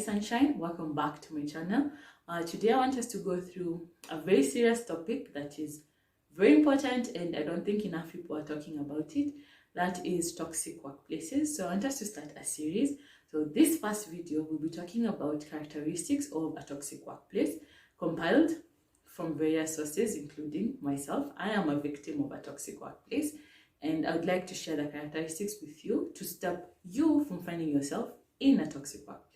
Sunshine, welcome back to my channel. Today I want us to go through a very serious topic that is very important and I don't think enough people are talking about it. That is toxic workplaces. So I want us to start a series. So this first video will be talking about characteristics of a toxic workplace, compiled from various sources including myself. I am a victim of a toxic workplace and I would like to share the characteristics with you to stop you from finding yourself in a toxic workplace.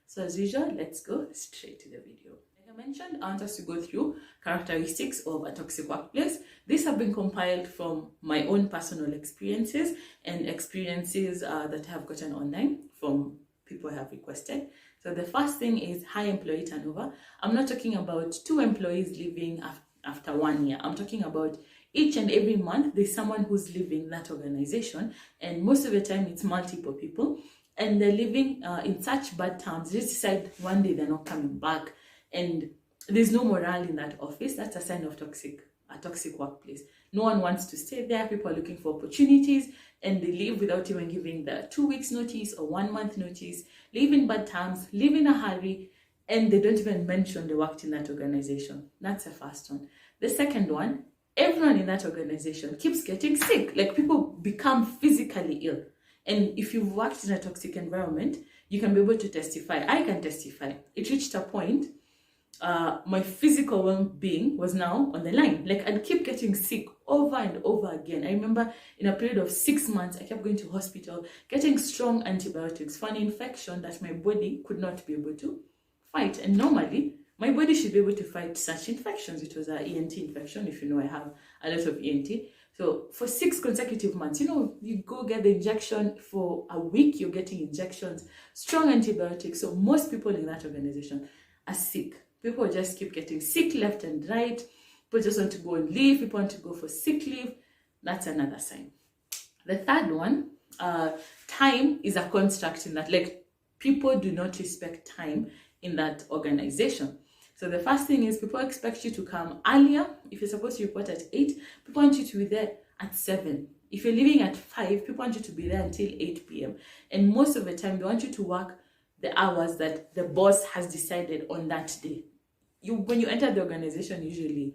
So as usual, let's go straight to the video. Like I mentioned, I want us to go through characteristics of a toxic workplace. These have been compiled from my own personal experiences and experiences that I have gotten online from people I have requested. So the first thing is high employee turnover. I'm not talking about 2 employees leaving after 1 year. I'm talking about each and every month there's someone who's leaving that organization, and most of the time it's multiple people. And they're living in such bad terms, they just decide one day they're not coming back, and there's no morale in that office. That's a sign of a toxic workplace. No one wants to stay there. People are looking for opportunities, and they leave without even giving the 2 weeks notice or 1 month notice, leave in bad terms, leave in a hurry, and they don't even mention they worked in that organization. That's the first one. The second one, everyone in that organization keeps getting sick. Like, people become physically ill. And if you've worked in a toxic environment, you can be able to testify. I can testify. It reached a point, my physical well-being was now on the line. Like, I'd keep getting sick over and over again. I remember in a period of 6 months, I kept going to hospital, getting strong antibiotics for an infection that my body could not be able to fight. And normally, my body should be able to fight such infections. It was an ENT infection. If you know, I have a lot of ENT. So for 6 consecutive months, you go get the injection for a week, you're getting injections, strong antibiotics. So most people in that organization are sick. People just keep getting sick left and right. People just want to go and leave. People want to go for sick leave. That's another sign. The third one, time is a construct in that. Like, people do not respect time in that organization. So the first thing is, people expect you to come earlier. If you're supposed to report at 8, people want you to be there at 7. If you're leaving at 5, people want you to be there until 8 p.m. And most of the time, they want you to work the hours that the boss has decided on that day. When you enter the organization, usually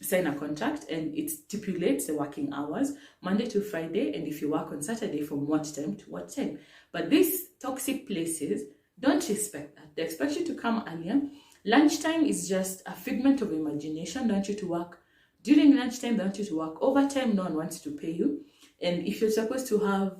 sign a contract and it stipulates the working hours, Monday to Friday, and if you work on Saturday, from what time to what time. But these toxic places don't respect that. They expect you to come earlier. Lunchtime is just a figment of imagination. They want you to work during lunchtime. They want you to work overtime. No one wants to pay you. And if you're supposed to have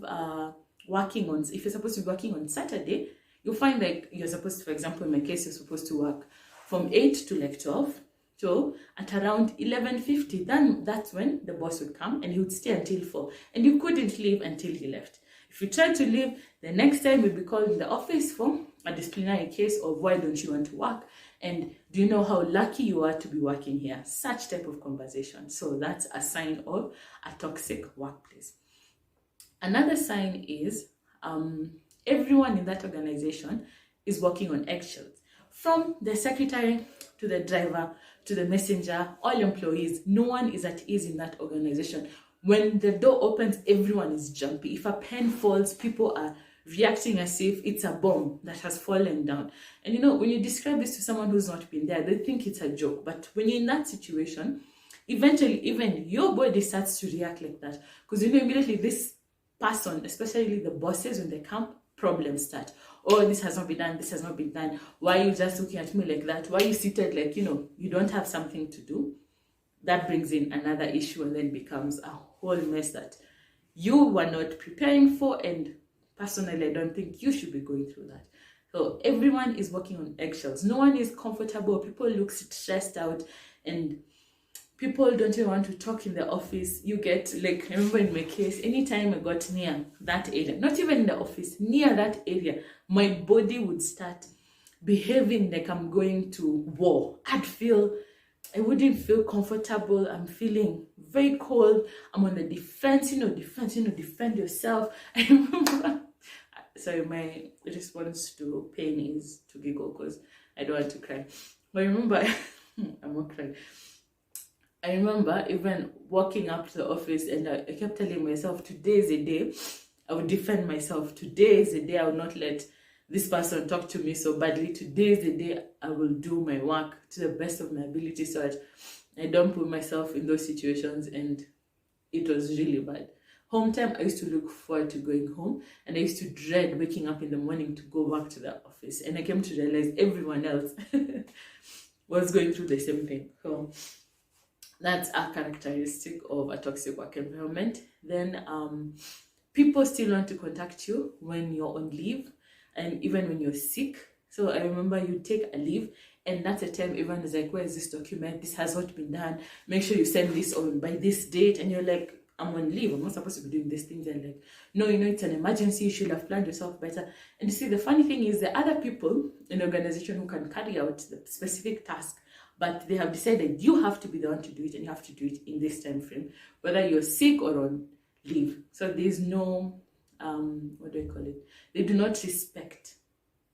if you're supposed to be working on Saturday, you'll find like you're supposed to, for example, in my case, you're supposed to work from 8 to like 12. So at around 11:50, then that's when the boss would come and he would stay until 4. And you couldn't leave until he left. If you try to leave, the next time you'll be called in the office for a disciplinary case of why don't you want to work? And do you know how lucky you are to be working here? Such type of conversation. So that's a sign of a toxic workplace. Another sign is everyone in that organization is working on eggshells. From the secretary to the driver to the messenger, all employees, no one is at ease in that organization. When the door opens, everyone is jumpy. If a pen falls, people are reacting as if it's a bomb that has fallen down. And when you describe this to someone who's not been there, they think it's a joke. But when you're in that situation, eventually even your body starts to react like that. Because immediately this person, especially the bosses, when they come, problems start. Oh, this has not been done, this has not been done. Why are you just looking at me like that? Why are you seated like, you don't have something to do? That brings in another issue and then becomes a whole mess that you were not preparing for, and personally, I don't think you should be going through that. So everyone is working on eggshells. No one is comfortable. People look stressed out, and people don't even want to talk in the office. You get, like, I remember in my case, anytime I got near that area, not even in the office, near that area, my body would start behaving like I'm going to war. I wouldn't feel comfortable. I'm feeling very cold. I'm on the defense, defend yourself. I remember, sorry, my response to pain is to giggle because I don't want to cry. But I remember, I'm not crying. I remember even walking up to the office and I kept telling myself, today is a day I would defend myself. Today is a day I would not let this person talked to me so badly. Today is the day I will do my work to the best of my ability so that I don't put myself in those situations. And it was really bad. Home time, I used to look forward to going home, and I used to dread waking up in the morning to go back to the office. And I came to realize everyone else was going through the same thing. So that's a characteristic of a toxic work environment. Then people still want to contact you when you're on leave and even when you're sick. So I remember you take a leave, and that's a time everyone is like, where is this document? This has not been done. Make sure you send this on by this date. And you're like, I'm on leave. I'm not supposed to be doing these things. They're like, no, it's an emergency. You should have planned yourself better. And you see, the funny thing is the other people in the organization who can carry out the specific task, but they have decided you have to be the one to do it, and you have to do it in this time frame, whether you're sick or on leave. So there's no, what do I call it? They do not respect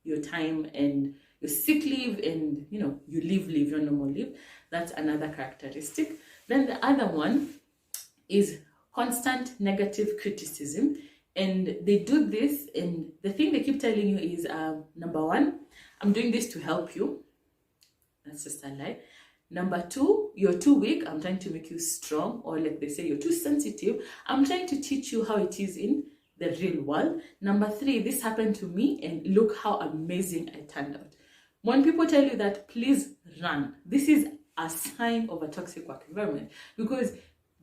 your time and your sick leave and, you leave your normal leave. That's another characteristic. Then the other one is constant negative criticism. And they do this, and the thing they keep telling you is, number one, I'm doing this to help you. That's just a lie. Number two, you're too weak. I'm trying to make you strong. Or like they say, you're too sensitive. I'm trying to teach you how it is in the real world. Number three, this happened to me, and look how amazing I turned out. When people tell you that, please run. This is a sign of a toxic work environment, because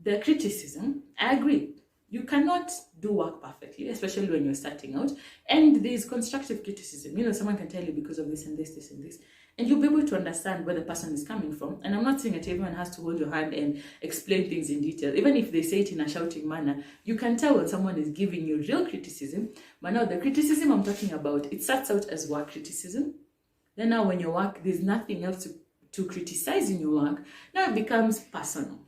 the criticism, I agree, you cannot do work perfectly, especially when you're starting out. And there's constructive criticism. Someone can tell you because of this and this, this and this. And you'll be able to understand where the person is coming from. And I'm not saying that everyone has to hold your hand and explain things in detail. Even if they say it in a shouting manner, you can tell when someone is giving you real criticism. But now the criticism I'm talking about, it starts out as work criticism. Then now when you work, there's nothing else to criticize in your work. Now it becomes personal.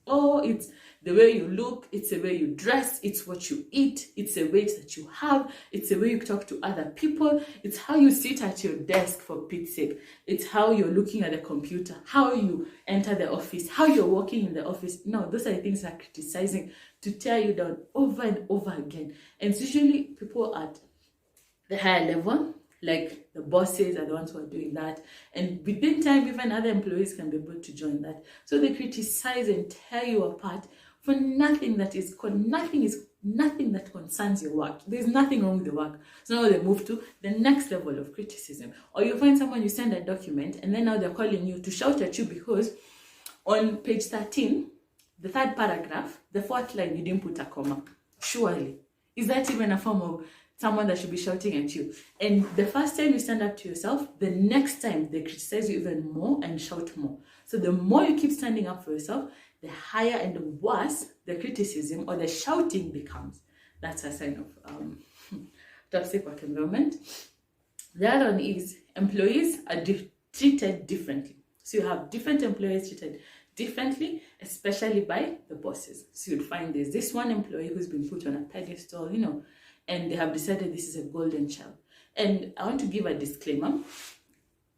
Oh, it's the way you look, it's the way you dress, it's what you eat, it's the weight that you have, it's the way you talk to other people, it's how you sit at your desk, for Pete's sake, it's how you're looking at the computer, how you enter the office, how you're walking in the office. No, those are the things that are criticizing to tear you down over and over again. And it's usually people at the higher level, like the bosses are the ones who are doing that, and within time even other employees can be able to join that. So they criticize and tear you apart for nothing that concerns your work. There's nothing wrong with the work. So now they move to the next level of criticism. Or you find someone, you send a document, and then now they're calling you to shout at you because on page 13, the third paragraph, the fourth line, you didn't put a comma. Surely, is that even a form of someone that should be shouting at you? And the first time you stand up to yourself, the next time they criticize you even more and shout more. So the more you keep standing up for yourself, the higher and the worse the criticism or the shouting becomes. That's a sign of toxic work environment. The other one is employees are treated differently. So you have different employees treated differently, especially by the bosses. So you'd find there's this one employee who's been put on a pedestal, and they have decided this is a golden child. And I want to give a disclaimer.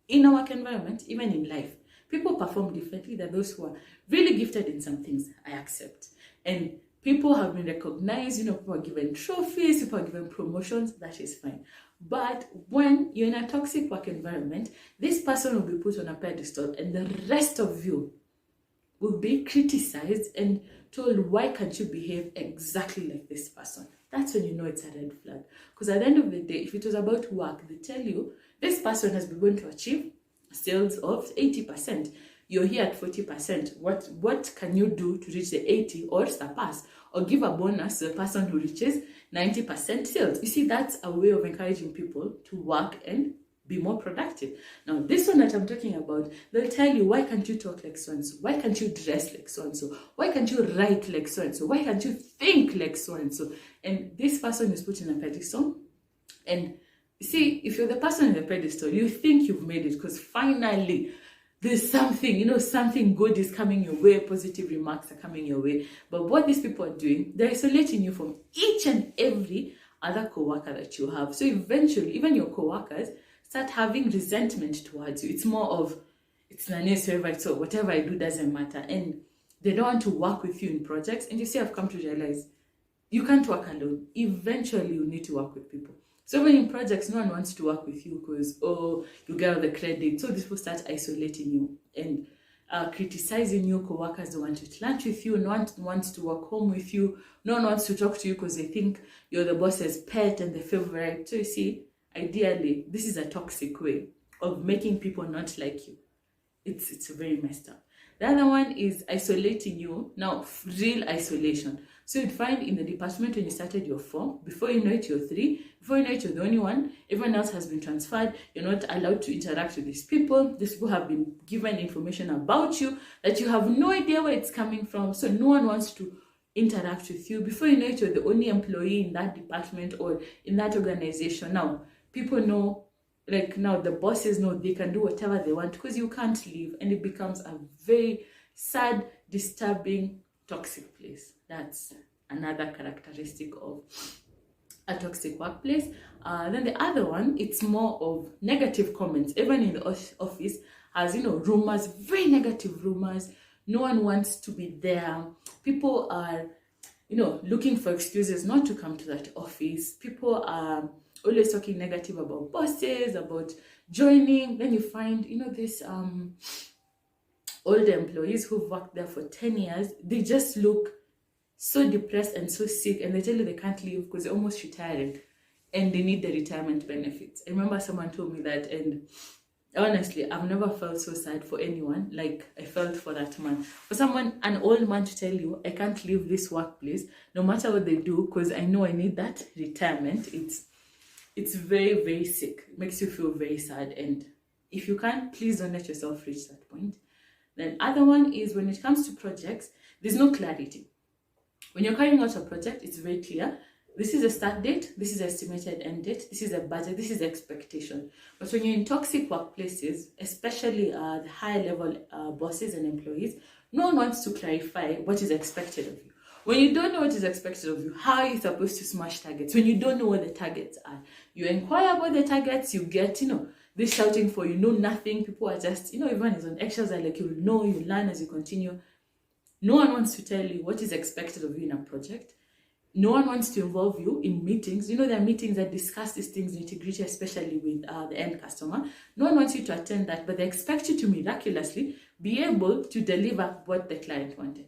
In our work environment, even in life, people perform differently than those who are really gifted in some things. I accept. And people have been recognized, people are given trophies, people are given promotions, that is fine. But when you're in a toxic work environment, this person will be put on a pedestal and the rest of you will be criticized and told, why can't you behave exactly like this person? That's when you know it's a red flag. Because at the end of the day, if it was about work, they tell you, this person has been going to achieve sales of 80%. You're here at 40%. What can you do to reach the 80 or surpass? Or give a bonus to the person who reaches 90% sales. You see, that's a way of encouraging people to work and be more productive. Now, this one that I'm talking about, they'll tell you, why can't you talk like so-and-so? Why can't you dress like so-and-so? Why can't you write like so-and-so? Why can't you think like so-and-so? And this person is put in a pedestal. And you see, if you're the person in the pedestal, you think you've made it because finally there's something, something good is coming your way, positive remarks are coming your way. But what these people are doing, they're isolating you from each and every other co-worker that you have. So eventually, even your co-workers start having resentment towards you. It's more of, it's Nane's favorite, so whatever I do doesn't matter. And they don't want to work with you in projects. And you see, I've come to realize you can't work alone. Eventually, you need to work with people. So when in projects, no one wants to work with you because, oh, you get all the credit. So these people start isolating you and criticizing you. Co-workers don't want to eat lunch with you. No one wants to work home with you. No one wants to talk to you because they think you're the boss's pet and the favorite. So you see, ideally, this is a toxic way of making people not like you. It's very messed up. The other one is isolating you. Now, real isolation. So you'd find in the department when you started you're 4, before you know it you're 3, before you know it you're the only one, everyone else has been transferred, you're not allowed to interact with these people have been given information about you that you have no idea where it's coming from, so no one wants to interact with you. Before you know it you're the only employee in that department or in that organization. Now, people know, like now the bosses know they can do whatever they want because you can't leave, and it becomes a very sad, disturbing, toxic place. That's another characteristic of a toxic workplace. Then the other one, it's more of negative comments. Everyone in the office has, rumors, very negative rumors. No one wants to be there. People are, looking for excuses not to come to that office. People are always talking negative about bosses, about joining. Then you find, this older employees who've worked there for 10 years, they just look so depressed and so sick, and they tell you they can't leave because they're almost retiring and they need the retirement benefits. I remember someone told me that, and honestly, I've never felt so sad for anyone like I felt for that man. For someone, an old man, to tell you, I can't leave this workplace no matter what they do because I know I need that retirement. It's very, very sick. It makes you feel very sad, and if you can't, please don't let yourself reach that point. Then other one is when it comes to projects, there's no clarity. When you're carrying out a project, it's very clear. This is a start date, this is estimated end date, this is a budget, this is expectation. But when you're in toxic workplaces, especially the higher level bosses and employees, no one wants to clarify what is expected of you. When you don't know what is expected of you, how are you supposed to smash targets? When you don't know what the targets are, you inquire about the targets, you get, this shouting for nothing. People are just, everyone is on eggshells. Are like, you learn as you continue. No one wants to tell you what is expected of you in a project. No one wants to involve you in meetings. There are meetings that discuss these things in integrity, especially with the end customer. No one wants you to attend that, but they expect you to miraculously be able to deliver what the client wanted.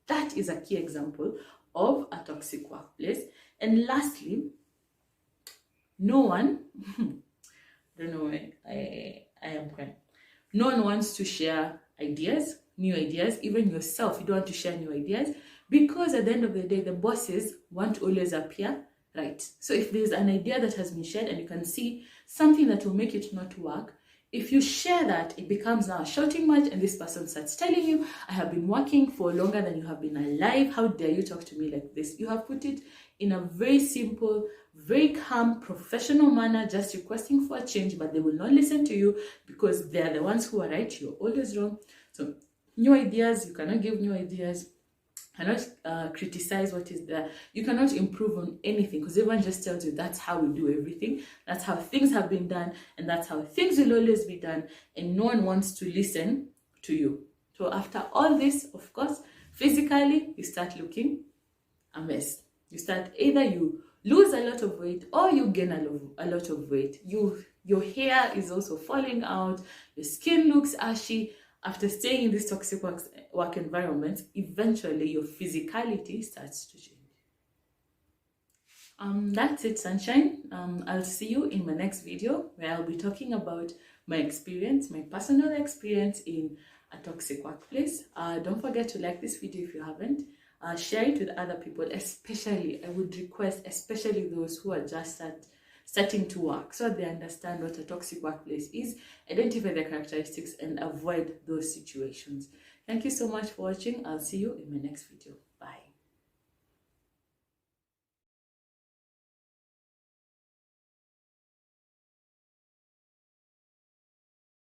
That is a key example of a toxic workplace. And lastly, no one, don't know why I am crying. No one wants to share ideas, new ideas, even yourself. You don't want to share new ideas because at the end of the day, the bosses want to always appear right. So if there's an idea that has been shared and you can see something that will make it not work, if you share that, it becomes now a shouting match, and this person starts telling you, I have been working for longer than you have been alive. How dare you talk to me like this? You have put it in a very simple, very calm, professional manner, just requesting for a change, but they will not listen to you because they're the ones who are right. You're always wrong. So new ideas, you cannot give new ideas. Cannot criticize what is there. You cannot improve on anything because everyone just tells you that's how we do everything. That's how things have been done, and that's how things will always be done, and no one wants to listen to you. So after all this, of course, physically, you start looking a mess. You start, either you lose a lot of weight or you gain a lot of weight. Your hair is also falling out. Your skin looks ashy. After staying in this toxic work environment, eventually your physicality starts to change. That's it, sunshine. I'll see you in my next video where I'll be talking about my experience, my personal experience in a toxic workplace. Don't forget to like this video if you haven't. Share it with other people, especially, I would request, especially those who are just starting to work, so they understand what a toxic workplace is, identify their characteristics, and avoid those situations. Thank you so much for watching. I'll see you in my next video. Bye.